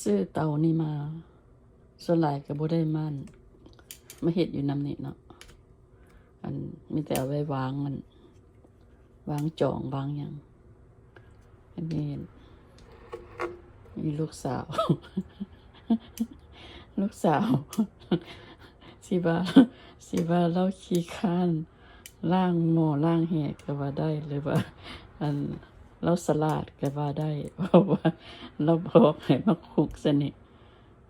ซื้อเตานี่มาส่วนหลายก็บ่ได้มันมาเฮ็ดอยู่นำนี่เนาะอันมีแต่เอาไว้วางมันวางจองวางหยังอันนี้มีลูกสาว ลูกสาว สิว่าเราขี้ค้านล้างหม้อล้างแหกก็ว่าได้หรือว่าอันเราสลัดก็ว่าได้เพราะว่าเราบอกให้มาคุกซะนี่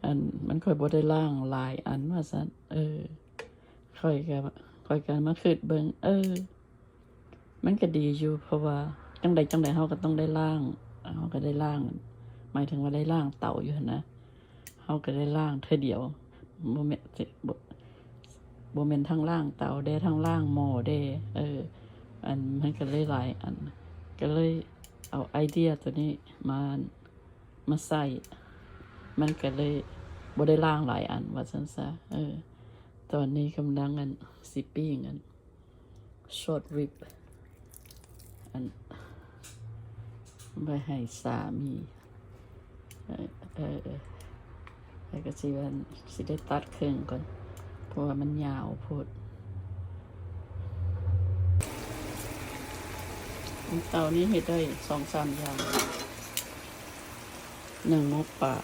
อันมันค่อยบ่ได้ล้างหลายอันว่าซั่นค่อยก็มาคิดเบิ่งมันก็ดีอยู่เพราะว่าจังใดเฮาก็ต้องได้ล้างเฮาก็ได้ล้างหมายถึงว่าได้ล้างเตาอยู่หั่นนะเฮาก็ได้ล้างเทื่อเดียวบ่แม่นบ่แม่นทั้งล่างเตาเด้ทั้งล่างหม้อเด้อันมันก็เลยหลายอันก็เลยเอาไอเดียตัวนี้มาใส่มันก็เลยบ่ได้ล่างหลายอันว่าซั่นซะตอนนี้กำลังสิปิ้งshort rib ไปให้สามีแล้วก็สิได้ตัดครึ่งก่อนเพราะว่ามันยาวโพดเตานี้เฮ็ดได้ 2-3 อย่าง1หมูป่า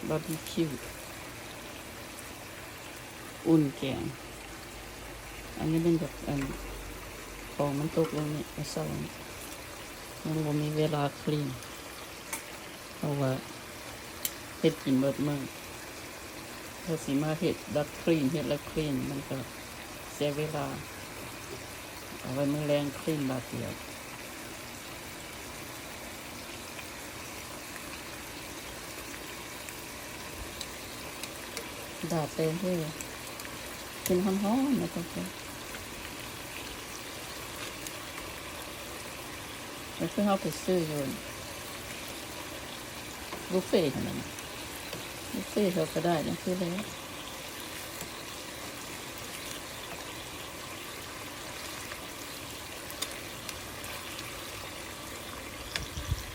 บาร์บีคิวอุ่นแกงอันนี้เป็นแบบของมันตกลงนี่เอาใส่มันบ่มีเวลาคลีนเพราะว่าเฮ็ดกินเบิดมื้อถ้าสิมาเฮ็ดดักคลีนเฮ็ดแล้วคลีนมันก็เสียเวลาเอาไว้มื้อแรงคลีนบาดเดียวดาดเต็มที่กินฮ้อนๆนะทุกคนแล้วคือเขาไปซื้ออยู่บุฟเฟ่ต์นั่นน่ะบุฟเฟ่ต์เขาก็ได้นะคือแล้ว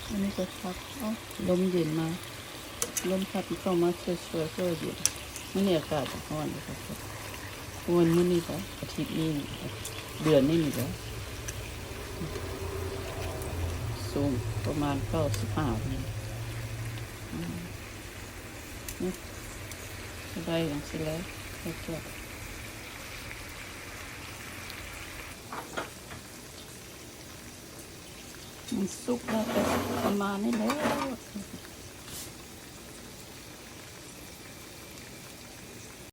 อันนี้ก็พักลมเย็นมาลมพัดเข้ามาช่วยเย็นมันนี่อากาศร้อนนะครับวันมื้อนี้ก็อาทิตย์นี้เดือนนี้นี่ก็สูงประมาณ95นี่ได้อย่างสิแล้วมันสุกแล้วก็ประมาณนี้แล้ว